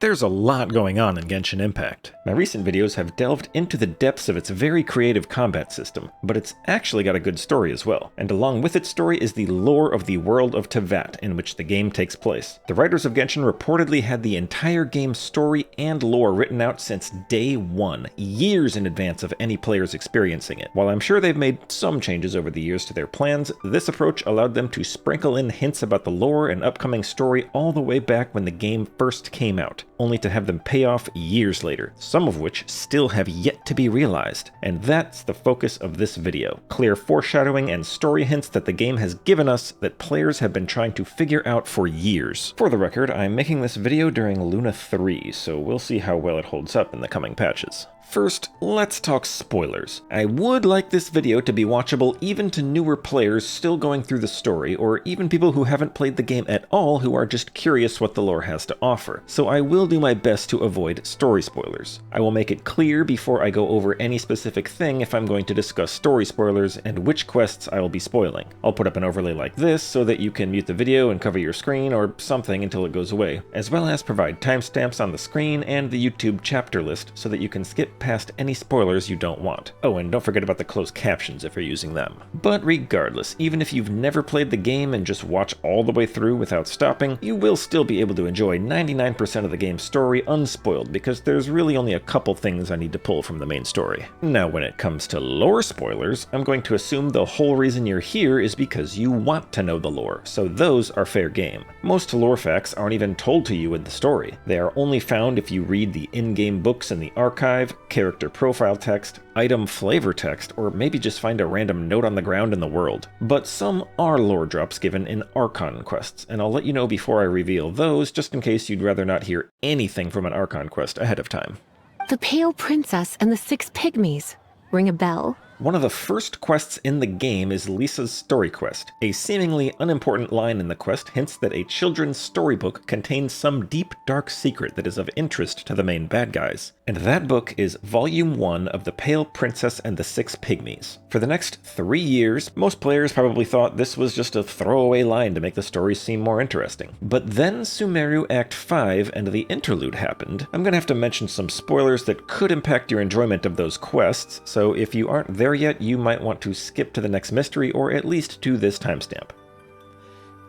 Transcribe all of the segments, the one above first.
There's a lot going on in Genshin Impact. My recent videos have delved into the depths of its very creative combat system, but it's actually got a good story as well. And along with its story is the lore of the world of Teyvat in which the game takes place. The writers of Genshin reportedly had the entire game's story and lore written out since day one, years in advance of any players experiencing it. While I'm sure they've made some changes over the years to their plans, this approach allowed them to sprinkle in hints about the lore and upcoming story all the way back when the game first came out, only to have them pay off years later, some of which still have yet to be realized. And that's the focus of this video. Clear foreshadowing and story hints that the game has given us that players have been trying to figure out for years. For the record, I'm making this video during Luna 3, so we'll see how well it holds up in the coming patches. First, let's talk spoilers. I would like this video to be watchable even to newer players still going through the story, or even people who haven't played the game at all who are just curious what the lore has to offer. So I will do my best to avoid story spoilers. I will make it clear before I go over any specific thing if I'm going to discuss story spoilers and which quests I will be spoiling. I'll put up an overlay like this so that you can mute the video and cover your screen or something until it goes away, as well as provide timestamps on the screen and the YouTube chapter list so that you can skip past any spoilers you don't want. Oh, and don't forget about the closed captions if you're using them. But regardless, even if you've never played the game and just watch all the way through without stopping, you will still be able to enjoy 99% of the game's story unspoiled, because there's really only a couple things I need to pull from the main story. Now, when it comes to lore spoilers, I'm going to assume the whole reason you're here is because you want to know the lore, so those are fair game. Most lore facts aren't even told to you in the story. They are only found if you read the in-game books in the archive, character profile text, item flavor text, or maybe just find a random note on the ground in the world. But some are lore drops given in Archon quests, and I'll let you know before I reveal those, just in case you'd rather not hear anything from an Archon quest ahead of time. The Pale Princess and the Six Pygmies. Ring a bell? One of the first quests in the game is Lisa's story quest. A seemingly unimportant line in the quest hints that a children's storybook contains some deep, dark secret that is of interest to the main bad guys. And that book is Volume 1 of The Pale Princess and the Six Pygmies. For the next 3 years, most players probably thought this was just a throwaway line to make the story seem more interesting. But then Sumeru Act 5 and the interlude happened. I'm gonna have to mention some spoilers that could impact your enjoyment of those quests, so if you aren't there yet, you might want to skip to the next mystery, or at least to this timestamp.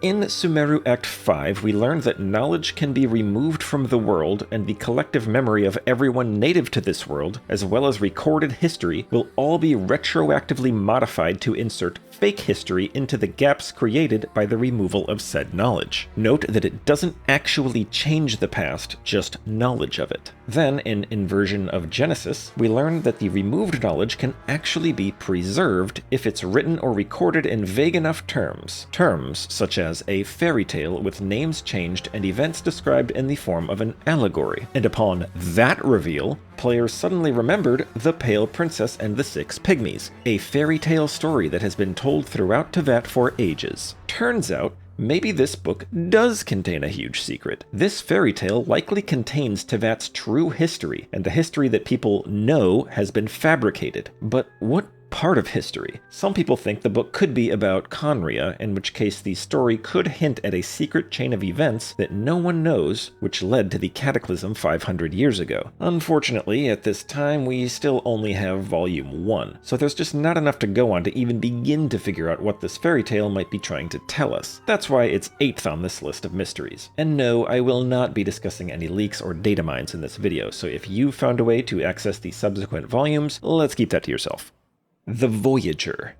In Sumeru Act 5, we learn that knowledge can be removed from the world, and the collective memory of everyone native to this world, as well as recorded history, will all be retroactively modified to insert fake history into the gaps created by the removal of said knowledge. Note that it doesn't actually change the past, just knowledge of it. Then, in Inversion of Genesis, we learn that the removed knowledge can actually be preserved if it's written or recorded in vague enough terms. Terms such as a fairy tale with names changed and events described in the form of an allegory. And upon that reveal, players suddenly remembered The Pale Princess and the Six Pygmies, a fairy tale story that has been told throughout Teyvat for ages. Turns out, maybe this book does contain a huge secret. This fairy tale likely contains Teyvat's true history, and the history that people know has been fabricated. But what part of history? Some people think the book could be about Conria, in which case the story could hint at a secret chain of events that no one knows, which led to the Cataclysm 500 years ago. Unfortunately, at this time, we still only have Volume 1, so there's just not enough to go on to even begin to figure out what this fairy tale might be trying to tell us. That's why it's 8th on this list of mysteries. And no, I will not be discussing any leaks or data mines in this video, so if you found a way to access the subsequent volumes, let's keep that to yourself. The Voyager.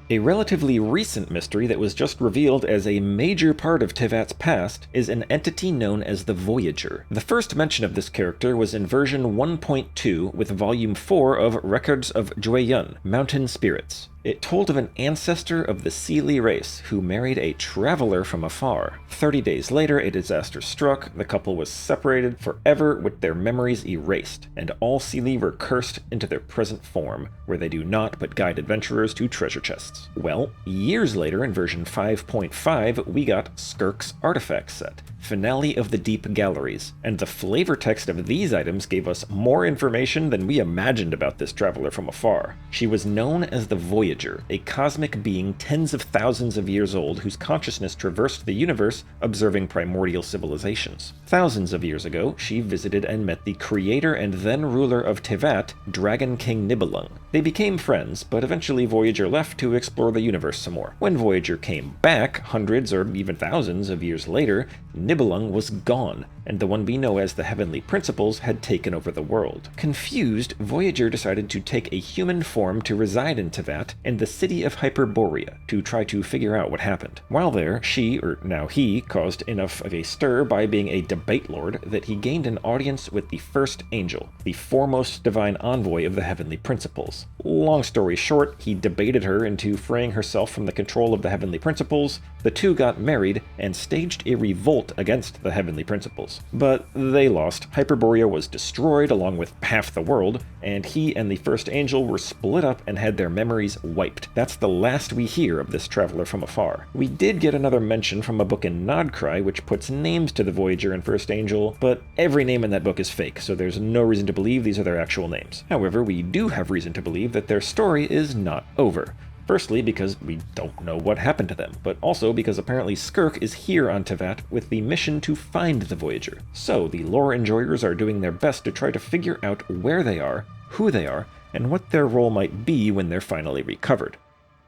A relatively recent mystery that was just revealed as a major part of Teyvat's past is an entity known as the Voyager. The first mention of this character was in version 1.2 with Volume 4 of Records of Jueyun, Mountain Spirits. It told of an ancestor of the Seelie race who married a traveler from Afar. 30 days later, a disaster struck, the couple was separated forever with their memories erased, and all Seelie were cursed into their present form, where they do not but guide adventurers to treasure chests. Well, years later in version 5.5, we got Skirk's artifact set, Finale of the Deep Galleries, and the flavor text of these items gave us more information than we imagined about this traveler from Afar. She was known as the Voyager, a cosmic being tens of thousands of years old whose consciousness traversed the universe observing primordial civilizations. Thousands of years ago, she visited and met the creator and then ruler of Tevat, Dragon King Nibelung. They became friends, but eventually Voyager left to explore the universe some more. When Voyager came back, hundreds or even thousands of years later, Nibelung was gone, and the one we know as the Heavenly Principles had taken over the world. Confused, Voyager decided to take a human form to reside in Tevat and the city of Hyperborea to try to figure out what happened. While there, she, or now he, caused enough of a stir by being a debate lord that he gained an audience with the first angel, the foremost divine envoy of the Heavenly Principles. Long story short, he debated her into freeing herself from the control of the Heavenly Principles, the two got married, and staged a revolt against the Heavenly Principles. But they lost. Hyperborea was destroyed along with half the world, and he and the first angel were split up and had their memories wiped. That's the last we hear of this traveler from Afar. We did get another mention from a book in Nodcry which puts names to the Voyager and first angel, but every name in that book is fake, so there's no reason to believe these are their actual names. However, we do have reason to believe that their story is not over. Firstly, because we don't know what happened to them, but also because apparently Skirk is here on Tevat with the mission to find the Voyager. So the lore enjoyers are doing their best to try to figure out where they are, who they are, and what their role might be when they're finally recovered.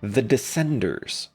The Descenders.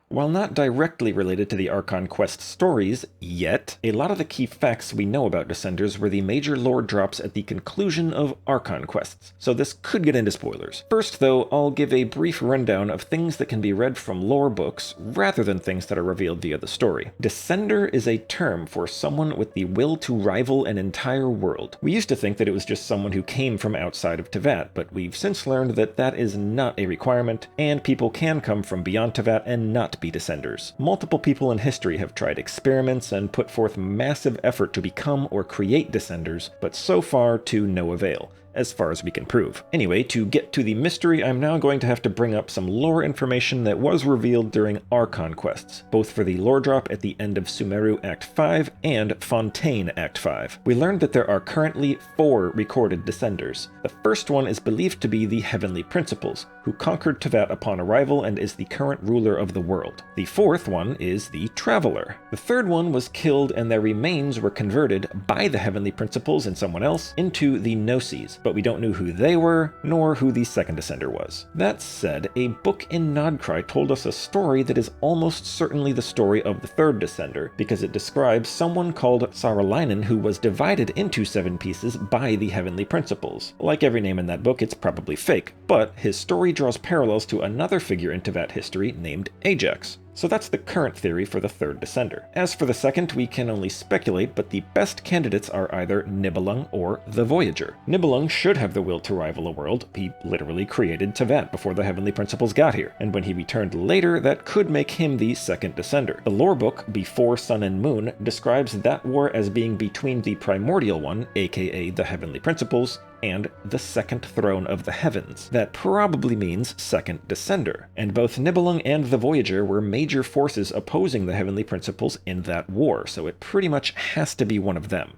While not directly related to the Archon quest stories yet, a lot of the key facts we know about Descenders were the major lore drops at the conclusion of Archon quests, so this could get into spoilers. First though, I'll give a brief rundown of things that can be read from lore books rather than things that are revealed via the story. Descender is a term for someone with the will to rival an entire world. We used to think that it was just someone who came from outside of Tevat, but we've since learned that that is not a requirement, and people can come from beyond Tevat and not be Descenders. Multiple people in history have tried experiments and put forth massive effort to become or create Descenders, but so far to no avail, as far as we can prove. Anyway, to get to the mystery, I'm now going to have to bring up some lore information that was revealed during Archon quests, both for the lore drop at the end of Sumeru Act 5 and Fontaine Act 5. We learned that there are currently 4 recorded Descenders. The first one is believed to be the Heavenly Principles, who conquered Tevat upon arrival and is the current ruler of the world. The fourth one is the Traveler. The third one was killed and their remains were converted by the Heavenly Principles and someone else into the Gnoses, but we don't know who they were, nor who the second Descender was. That said, a book in Nodcry told us a story that is almost certainly the story of the third Descender, because it describes someone called Saralainen who was divided into 7 pieces by the Heavenly Principles. Like every name in that book, it's probably fake, but his story draws parallels to another figure in Tevat history named Ajax. So that's the current theory for the third Descender. As for the second, we can only speculate, but the best candidates are either Nibelung or the Voyager. Nibelung should have the will to rival a world. He literally created Tevat before the Heavenly Principles got here, and when he returned later, that could make him the second Descender. The lore book, Before Sun and Moon, describes that war as being between the primordial one, aka the Heavenly Principles, and the second throne of the heavens. That probably means second Descender, and both Nibelung and the Voyager were major forces opposing the Heavenly Principles in that war, so it pretty much has to be one of them.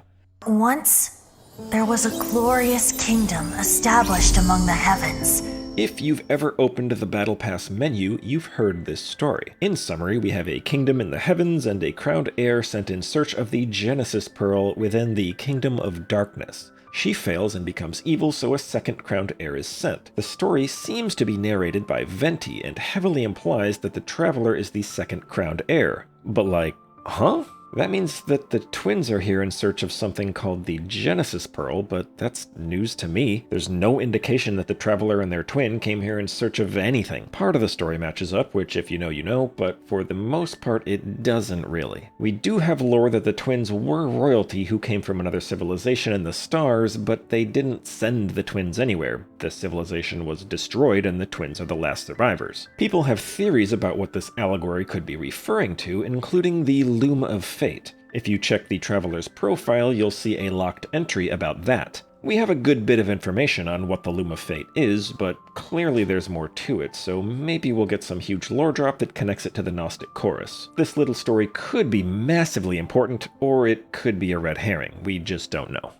Once, there was a glorious kingdom established among the heavens. If you've ever opened the Battle Pass menu, you've heard this story. In summary, we have a kingdom in the heavens and a crowned heir sent in search of the Genesis Pearl within the Kingdom of Darkness. She fails and becomes evil, so a second crowned heir is sent. The story seems to be narrated by Venti and heavily implies that the Traveler is the second crowned heir. But like, huh? That means that the twins are here in search of something called the Genesis Pearl, but that's news to me. There's no indication that the Traveler and their twin came here in search of anything. Part of the story matches up, which if you know, you know, but for the most part it doesn't really. We do have lore that the twins were royalty who came from another civilization in the stars, but they didn't send the twins anywhere. The civilization was destroyed and the twins are the last survivors. People have theories about what this allegory could be referring to, including the Loom of Fate. If you check the Traveler's profile, you'll see a locked entry about that. We have a good bit of information on what the Loom of Fate is, but clearly there's more to it, so maybe we'll get some huge lore drop that connects it to the Gnostic chorus. This little story could be massively important, or it could be a red herring. We just don't know.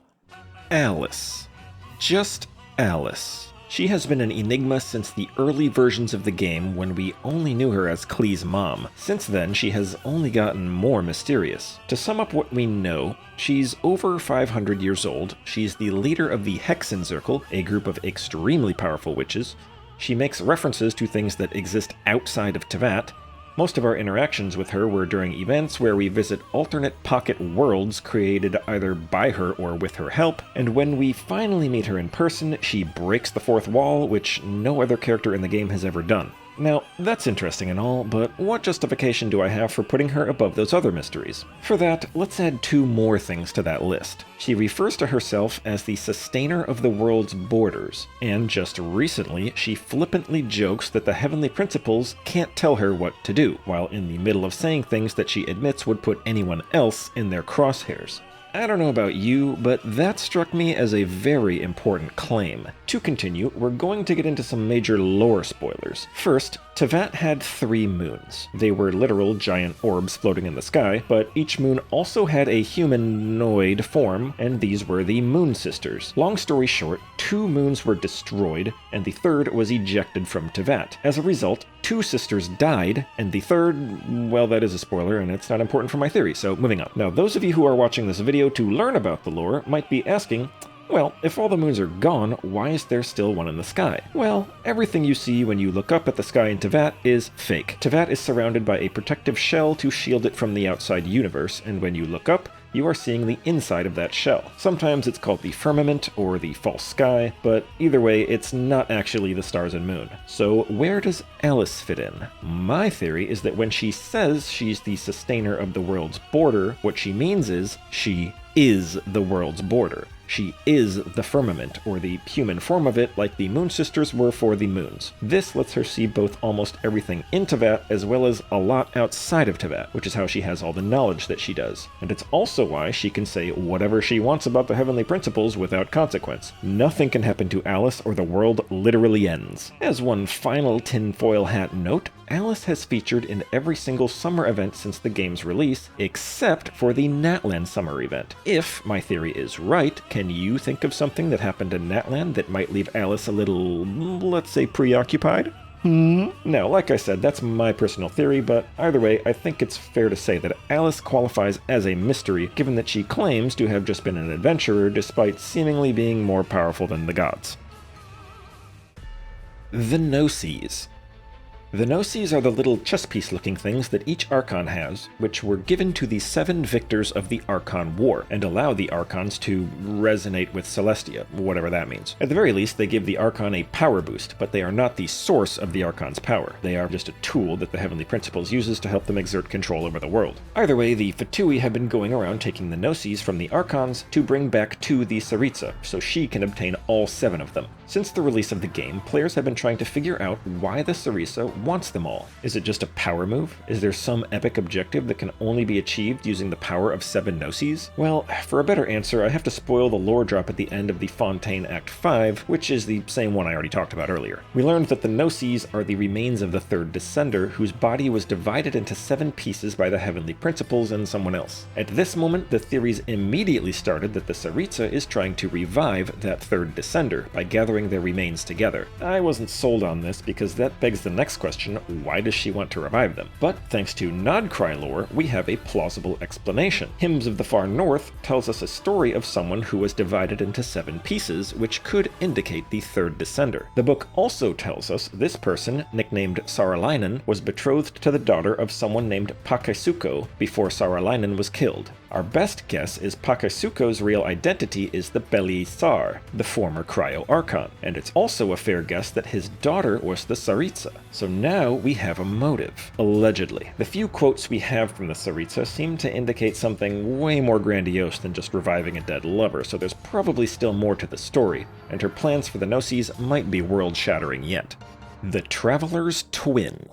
Alice. Just Alice. She has been an enigma since the early versions of the game when we only knew her as Klee's mom. Since then, she has only gotten more mysterious. To sum up what we know, she's over 500 years old, she's the leader of the Hexenzirkel, a group of extremely powerful witches. She makes references to things that exist outside of Teyvat. Most of our interactions with her were during events where we visit alternate pocket worlds created either by her or with her help, and when we finally meet her in person, she breaks the fourth wall, which no other character in the game has ever done. Now, that's interesting and all, but what justification do I have for putting her above those other mysteries? For that, let's add two more things to that list. She refers to herself as the sustainer of the world's borders, and just recently, she flippantly jokes that the Heavenly Principles can't tell her what to do, while in the middle of saying things that she admits would put anyone else in their crosshairs. I don't know about you, but that struck me as a very important claim. To continue, we're going to get into some major lore spoilers. First, Teyvat had 3 moons. They were literal giant orbs floating in the sky, but each moon also had a humanoid form, and these were the Moon Sisters. Long story short, 2 moons were destroyed, and the third was ejected from Teyvat. As a result, 2 sisters died, and the third, well, that is a spoiler, and it's not important for my theory, so moving on. Now, those of you who are watching this video to learn about the lore might be asking, well, if all the moons are gone, why is there still one in the sky? Well, everything you see when you look up at the sky in Teyvat is fake. Teyvat is surrounded by a protective shell to shield it from the outside universe, and when you look up, you are seeing the inside of that shell. Sometimes it's called the firmament or the false sky, but either way, it's not actually the stars and moon. So where does Alice fit in? My theory is that when she says she's the sustainer of the world's border, what she means is she is the world's border. She is the firmament, or the human form of it, like the Moon Sisters were for the moons. This lets her see both almost everything in Teyvat as well as a lot outside of Teyvat, which is how she has all the knowledge that she does. And it's also why she can say whatever she wants about the Heavenly Principles without consequence. Nothing can happen to Alice or the world literally ends. As one final tinfoil hat note, Alice has featured in every single summer event since the game's release, except for the Natlan summer event. If my theory is right, can you think of something that happened in Natlan that might leave Alice a little, let's say, preoccupied? Now, like I said, that's my personal theory, but either way, I think it's fair to say that Alice qualifies as a mystery, given that she claims to have just been an adventurer despite seemingly being more powerful than the gods. The Gnoses. The Gnoses are the little chess piece looking things that each Archon has, which were given to the 7 victors of the Archon War, and allow the Archons to resonate with Celestia, whatever that means. At the very least, they give the Archon a power boost, but they are not the source of the Archon's power. They are just a tool that the Heavenly Principles uses to help them exert control over the world. Either way, the Fatui have been going around taking the Gnoses from the Archons to bring back to the Tsaritsa, so she can obtain all 7 of them. Since the release of the game, players have been trying to figure out why the Tsaritsa wants them all. Is it just a power move? Is there some epic objective that can only be achieved using the power of 7 Gnoses? Well, for a better answer, I have to spoil the lore drop at the end of the Fontaine Act 5, which is the same one I already talked about earlier. We learned that the Gnoses are the remains of the third Descender, whose body was divided into 7 pieces by the Heavenly Principles and someone else. At this moment, the theories immediately started that the Tsaritsa is trying to revive that third Descender by gathering their remains together. I wasn't sold on this because that begs the next question, why does she want to revive them? But thanks to Nodcry lore, we have a plausible explanation. Hymns of the Far North tells us a story of someone who was divided into 7 pieces, which could indicate the third Descender. The book also tells us this person, nicknamed Saralainen, was betrothed to the daughter of someone named Pakaisuko before Saralainen was killed. Our best guess is Pakaisuko's real identity is the Beli Sar, the former Cryo Archon, and it's also a fair guess that his daughter was the Tsaritsa. So now we have a motive, allegedly. The few quotes we have from the Tsaritsa seem to indicate something way more grandiose than just reviving a dead lover, so there's probably still more to the story, and her plans for the Gnoses might be world-shattering yet. The Traveler's Twin.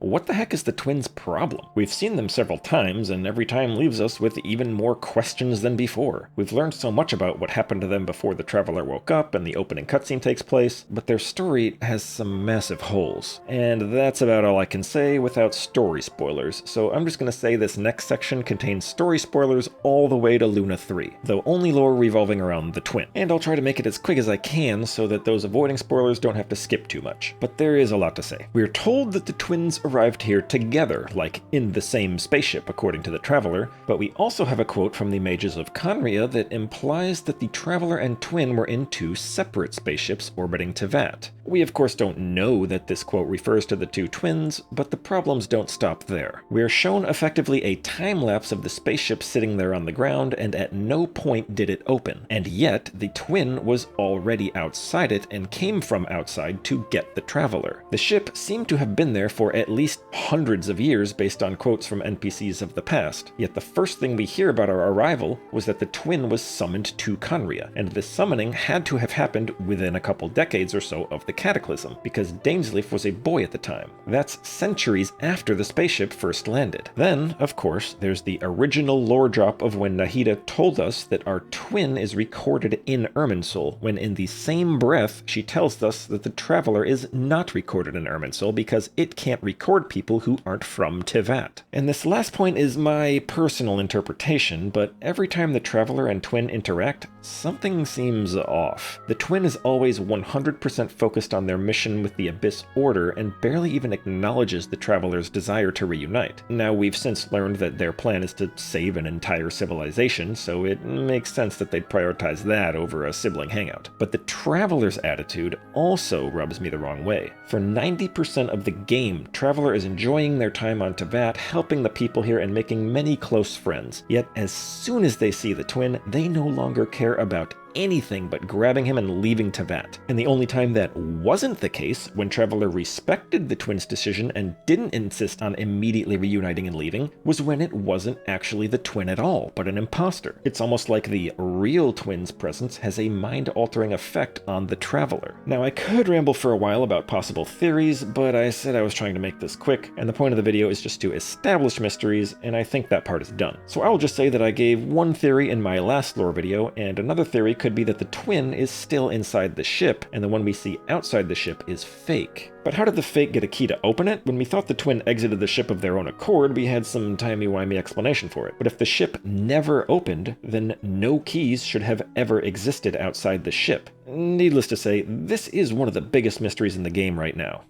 What the heck is the twins' problem? We've seen them several times, and every time leaves us with even more questions than before. We've learned so much about what happened to them before the Traveler woke up and the opening cutscene takes place, but their story has some massive holes. And that's about all I can say without story spoilers, so I'm just gonna say this next section contains story spoilers all the way to Luna 3, though only lore revolving around the twin. And I'll try to make it as quick as I can so that those avoiding spoilers don't have to skip too much. But there is a lot to say. We're told that the twins arrived here together, like in the same spaceship according to the Traveler, but we also have a quote from the Mages of Conria that implies that the Traveler and twin were in two separate spaceships orbiting Teyvat. We of course don't know that this quote refers to the two twins, but the problems don't stop there. We're shown effectively a time-lapse of the spaceship sitting there on the ground, and at no point did it open. And yet, the twin was already outside it and came from outside to get the Traveler. The ship seemed to have been there for at least hundreds of years based on quotes from NPCs of the past, yet the first thing we hear about our arrival was that the twin was summoned to Conria, and this summoning had to have happened within a couple decades or so of the Cataclysm, because Dainsleif was a boy at the time. That's centuries after the spaceship first landed. Then, of course, there's the original lore drop of when Nahida told us that our twin is recorded in Irminsul, when in the same breath she tells us that the Traveler is not recorded in Irminsul because it can't record people who aren't from Teyvat. And this last point is my personal interpretation, but every time the Traveler and twin interact, something seems off. The twin is always 100% focused on their mission with the Abyss Order and barely even acknowledges the Traveler's desire to reunite. Now, we've since learned that their plan is to save an entire civilization, so it makes sense that they'd prioritize that over a sibling hangout. But the Traveler's attitude also rubs me the wrong way. For 90% of the game, Traveler is enjoying their time on Teyvat, helping the people here and making many close friends. Yet as soon as they see the twin, they no longer care about anything but grabbing him and leaving Teyvat. And the only time that wasn't the case, when Traveler respected the twins' decision and didn't insist on immediately reuniting and leaving, was when it wasn't actually the twin at all, but an imposter. It's almost like the real twin's presence has a mind-altering effect on the Traveler. Now, I could ramble for a while about possible theories, but I said I was trying to make this quick, and the point of the video is just to establish mysteries, and I think that part is done. So I will just say that I gave one theory in my last lore video, and another theory could be that the twin is still inside the ship, and the one we see outside the ship is fake. But how did the fake get a key to open it? When we thought the twin exited the ship of their own accord, we had some timey-wimey explanation for it. But if the ship never opened, then no keys should have ever existed outside the ship. Needless to say, this is one of the biggest mysteries in the game right now.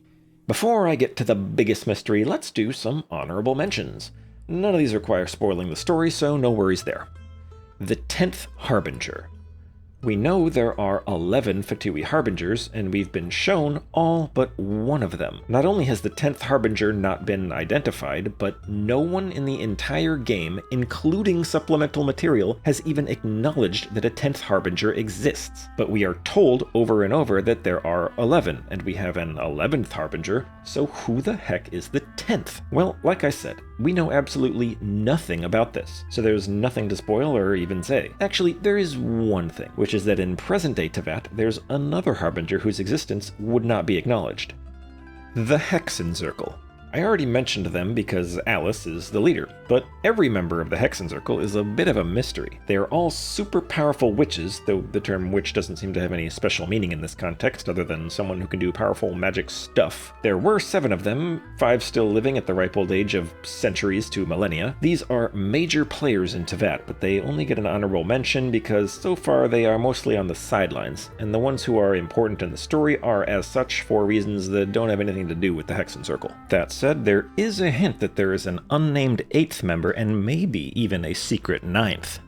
Before I get to the biggest mystery, let's do some honorable mentions. None of these require spoiling the story, so no worries there. The 10th Harbinger. We know there are 11 Fatui Harbingers, and we've been shown all but one of them. Not only has the 10th Harbinger not been identified, but no one in the entire game, including supplemental material, has even acknowledged that a 10th Harbinger exists. But we are told over and over that there are 11, and we have an 11th Harbinger, so who the heck is the 10th? Well, like I said, we know absolutely nothing about this, so there's nothing to spoil or even say. Actually, there is one thing, which is that in present-day Teyvat, there's another Harbinger whose existence would not be acknowledged. The Hexen Circle. I already mentioned them because Alice is the leader, but every member of the Hexen Circle is a bit of a mystery. They are all super powerful witches, though the term witch doesn't seem to have any special meaning in this context other than someone who can do powerful magic stuff. There were 7 of them, 5 still living at the ripe old age of centuries to millennia. These are major players in Teyvat, but they only get an honorable mention because so far they are mostly on the sidelines, and the ones who are important in the story are as such for reasons that don't have anything to do with the Hexen Circle. That said, there is a hint that there is an unnamed 8th member and maybe even a secret 9th.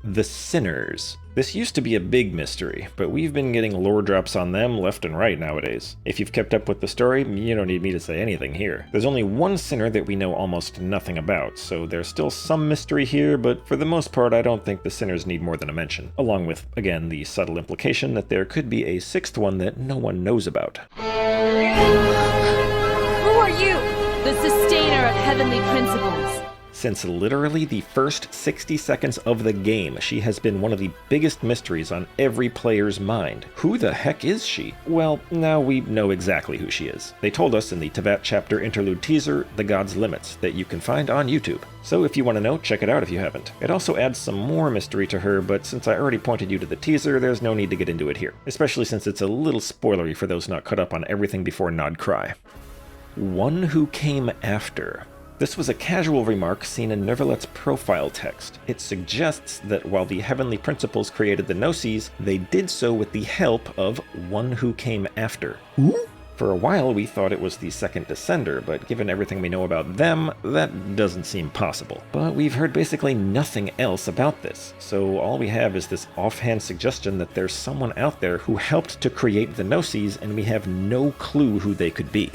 The Sinners. This used to be a big mystery, but we've been getting lore drops on them left and right nowadays. If you've kept up with the story, you don't need me to say anything here. There's only one sinner that we know almost nothing about, so there's still some mystery here, but for the most part I don't think the Sinners need more than a mention, along with, again, the subtle implication that there could be a 6th one that no one knows about. Who are you? The sustainer of heavenly principles. Since literally the first 60 seconds of the game, she has been one of the biggest mysteries on every player's mind. Who the heck is she? Well, now we know exactly who she is. They told us in the Teyvat chapter interlude teaser, The God's Limits, that you can find on YouTube. So if you want to know, check it out if you haven't. It also adds some more mystery to her, but since I already pointed you to the teaser, there's no need to get into it here, especially since it's a little spoilery for those not caught up on everything before Nod Cry. One who came after. This was a casual remark seen in Neuvillotte's profile text. It suggests that while the Heavenly Principles created the Gnoses, they did so with the help of one who came after. Who? For a while we thought it was the second Descender, but given everything we know about them, that doesn't seem possible. But we've heard basically nothing else about this, so all we have is this offhand suggestion that there's someone out there who helped to create the Gnoses, and we have no clue who they could be.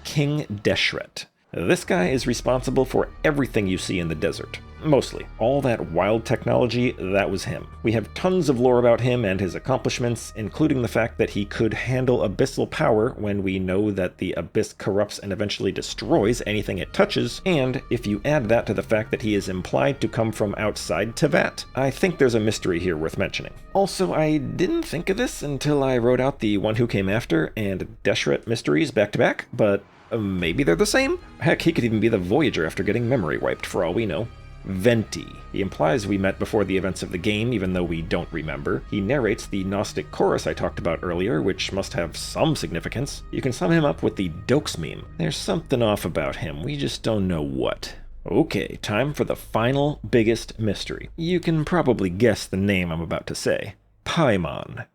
King Deshret. This guy is responsible for everything you see in the desert. Mostly. All that wild technology, that was him. We have tons of lore about him and his accomplishments, including the fact that he could handle abyssal power when we know that the abyss corrupts and eventually destroys anything it touches, and if you add that to the fact that he is implied to come from outside Teyvat, I think there's a mystery here worth mentioning. Also, I didn't think of this until I wrote out the One Who Came After and Deshret mysteries back to back, but maybe they're the same? Heck, he could even be the Voyager after getting memory wiped, for all we know. Venti. He implies we met before the events of the game, even though we don't remember. He narrates the Gnostic chorus I talked about earlier, which must have some significance. You can sum him up with the Dokes meme. There's something off about him, we just don't know what. Okay, time for the final, biggest mystery. You can probably guess the name I'm about to say. Paimon.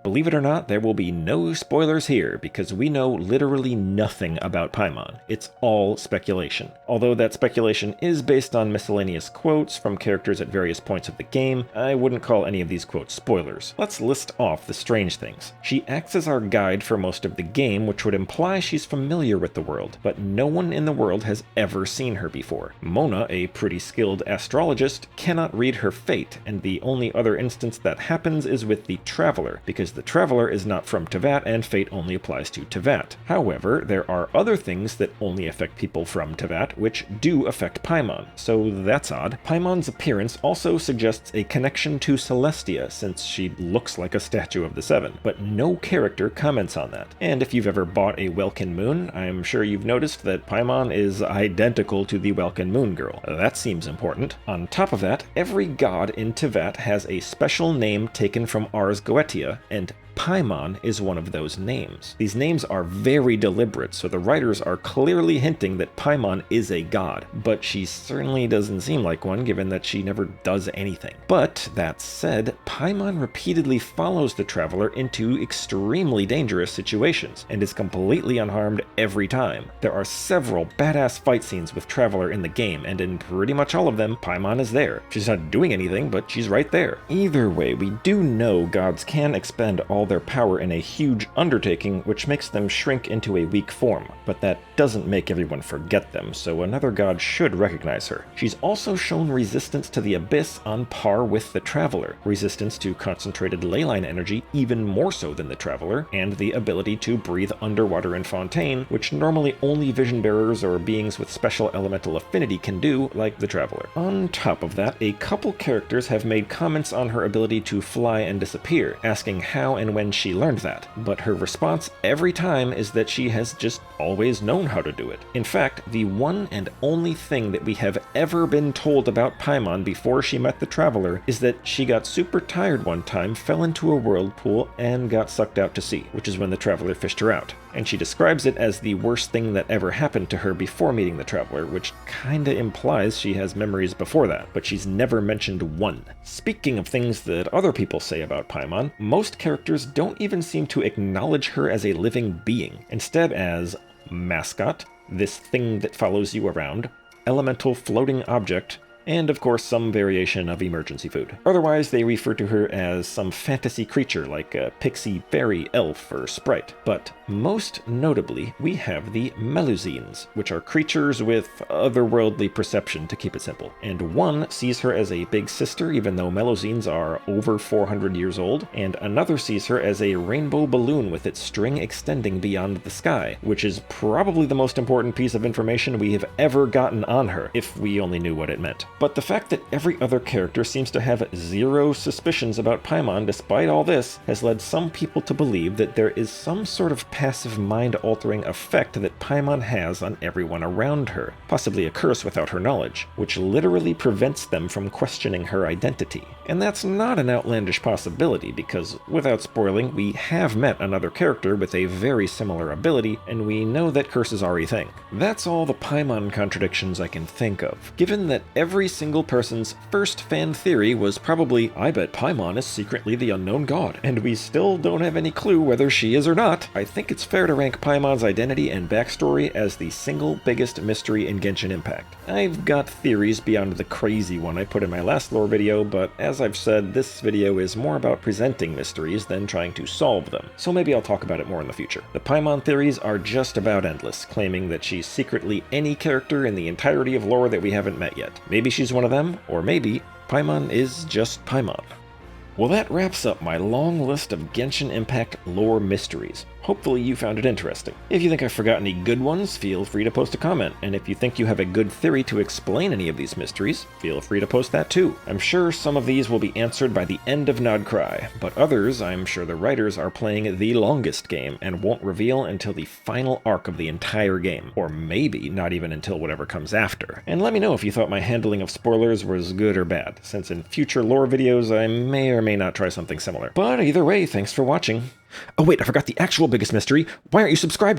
Believe it or not, there will be no spoilers here, because we know literally nothing about Paimon. It's all speculation. Although that speculation is based on miscellaneous quotes from characters at various points of the game, I wouldn't call any of these quotes spoilers. Let's list off the strange things. She acts as our guide for most of the game, which would imply she's familiar with the world, but no one in the world has ever seen her before. Mona, a pretty skilled astrologist, cannot read her fate, and the only other instance that happens is with the Traveler, because the Traveler is not from Teyvat and fate only applies to Teyvat. However, there are other things that only affect people from Teyvat which do affect Paimon, so that's odd. Paimon's appearance also suggests a connection to Celestia, since she looks like a statue of the Seven, but no character comments on that. And if you've ever bought a Welkin Moon, I'm sure you've noticed that Paimon is identical to the Welkin Moon girl. That seems important. On top of that, every god in Teyvat has a special name taken from Ars Goetia, and Paimon is one of those names. These names are very deliberate, so the writers are clearly hinting that Paimon is a god, but she certainly doesn't seem like one given that she never does anything. But that said, Paimon repeatedly follows the Traveler into extremely dangerous situations, and is completely unharmed every time. There are several badass fight scenes with Traveler in the game, and in pretty much all of them, Paimon is there. She's not doing anything, but she's right there. Either way, we do know gods can expend all their power in a huge undertaking, which makes them shrink into a weak form, but that doesn't make everyone forget them, so another god should recognize her. She's also shown resistance to the Abyss on par with the Traveler, resistance to concentrated leyline energy even more so than the Traveler, and the ability to breathe underwater in Fontaine, which normally only vision bearers or beings with special elemental affinity can do, like the Traveler. On top of that, a couple characters have made comments on her ability to fly and disappear, asking how and when she learned that, but her response every time is that she has just always known how to do it. In fact, the one and only thing that we have ever been told about Paimon before she met the Traveler is that she got super tired one time, fell into a whirlpool, and got sucked out to sea, which is when the Traveler fished her out. And she describes it as the worst thing that ever happened to her before meeting the Traveler, which kinda implies she has memories before that, but she's never mentioned one. Speaking of things that other people say about Paimon, most characters don't even seem to acknowledge her as a living being, instead as mascot, this thing that follows you around, elemental floating object, and of course some variation of emergency food. Otherwise, they refer to her as some fantasy creature like a pixie, fairy, elf, or sprite. But most notably, we have the Melusines, which are creatures with otherworldly perception, to keep it simple. And one sees her as a big sister, even though Melusines are over 400 years old, and another sees her as a rainbow balloon with its string extending beyond the sky, which is probably the most important piece of information we have ever gotten on her, if we only knew what it meant. But the fact that every other character seems to have zero suspicions about Paimon despite all this has led some people to believe that there is some sort of passive mind-altering effect that Paimon has on everyone around her, possibly a curse without her knowledge, which literally prevents them from questioning her identity. And that's not an outlandish possibility, because, without spoiling, we have met another character with a very similar ability, and we know that curses are a thing. That's all the Paimon contradictions I can think of, given that every single person's first fan theory was probably, I bet Paimon is secretly the unknown god, and we still don't have any clue whether she is or not. I think it's fair to rank Paimon's identity and backstory as the single biggest mystery in Genshin Impact. I've got theories beyond the crazy one I put in my last lore video, but as I've said, this video is more about presenting mysteries than trying to solve them, so maybe I'll talk about it more in the future. The Paimon theories are just about endless, claiming that she's secretly any character in the entirety of lore that we haven't met yet. Maybe she's one of them, or maybe Paimon is just Paimon. Well, that wraps up my long list of Genshin Impact lore mysteries. Hopefully you found it interesting. If you think I forgot any good ones, feel free to post a comment, and if you think you have a good theory to explain any of these mysteries, feel free to post that too. I'm sure some of these will be answered by the end of Nodcry, but others, I'm sure the writers are playing the longest game and won't reveal until the final arc of the entire game, or maybe not even until whatever comes after. And let me know if you thought my handling of spoilers was good or bad, since in future lore videos I may or may not try something similar. But either way, thanks for watching. Oh wait, I forgot the actual biggest mystery. Why aren't you subscribed yet?